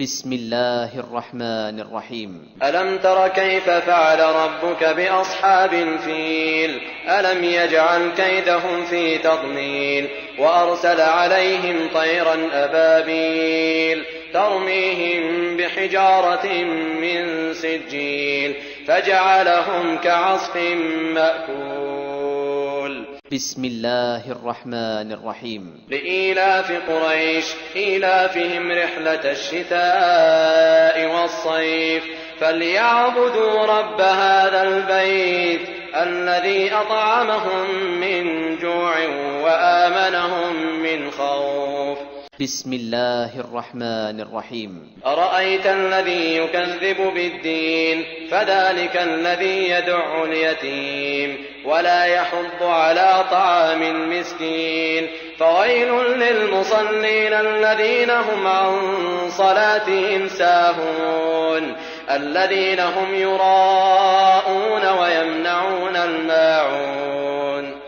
بسم الله الرحمن الرحيم. ألم تر كيف فعل ربك بأصحاب الفيل ألم يجعل كيدهم في تضليل وأرسل عليهم طيرا أبابيل ترميهم بحجارة من سجيل فجعلهم كعصف مأكول. بسم الله الرحمن الرحيم. لإيلاف قريش إيلافهم رحلة الشتاء والصيف فليعبدوا رب هذا البيت الذي أطعمهم من جوع وآمنهم من خوف. بسم الله الرحمن الرحيم. أرأيت الذي يكذب بالدين فذلك الذي يدع اليتيم ولا يحض على طعام المسكين فويل للمصلين الذين هم عن صلاتهم ساهون الذين هم يراءون ويمنعون الماعون.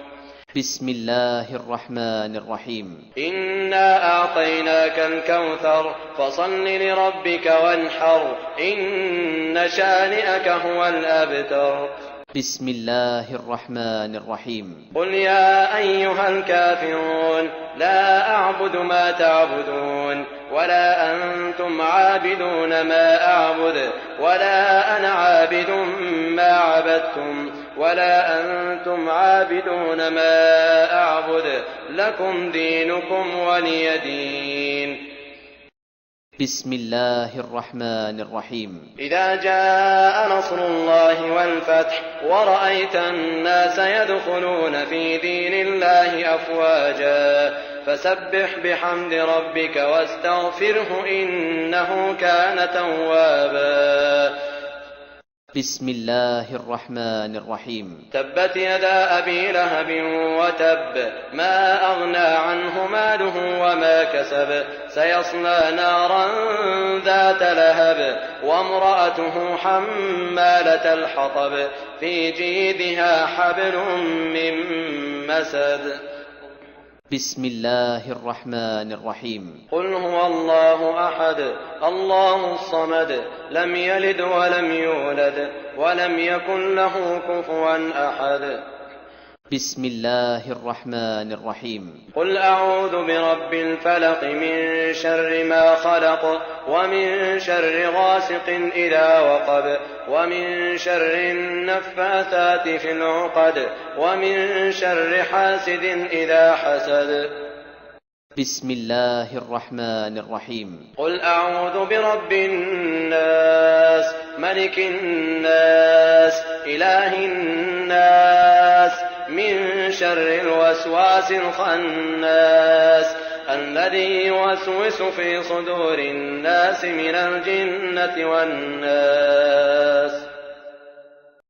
بسم الله الرحمن الرحيم. إنا أعطيناك الكوثر فصل لربك وانحر إن شانئك هو الأبتر. بسم الله الرحمن الرحيم. قل يا أيها الكافرون لا أعبد ما تعبدون ولا أنتم عابدون ما أعبد ولا أنا عابد ما عبدتم ولا أنتم عابدون ما أعبد لكم دينكم ولي دين. بسم الله الرحمن الرحيم. إذا جاء نصر الله والفتح ورأيت الناس يدخلون في دين الله أفواجا فسبح بحمد ربك واستغفره إنه كان توابا. بسم الله الرحمن الرحيم. تبت يدا أبي لهب وتب ما أغنى عنه ماله وما كسب سيصلى نارا ذات لهب وامرأته حمالة الحطب في جيدها حبل من مسد. بسم الله الرحمن الرحيم. قل هو الله أحد الله الصمد لم يلد ولم يولد ولم يكن له كفوا أحد. بسم الله الرحمن الرحيم. قل أعوذ برب الفلق من شر ما خلق ومن شر غاسق إذا وقب ومن شر النفاثات في العقد ومن شر حاسد إذا حسد. بسم الله الرحمن الرحيم. قل أعوذ برب الناس ملك الناس إله الناس من شر الوسواس الخناس الذي يوسوس في صدور الناس من الجنة والناس.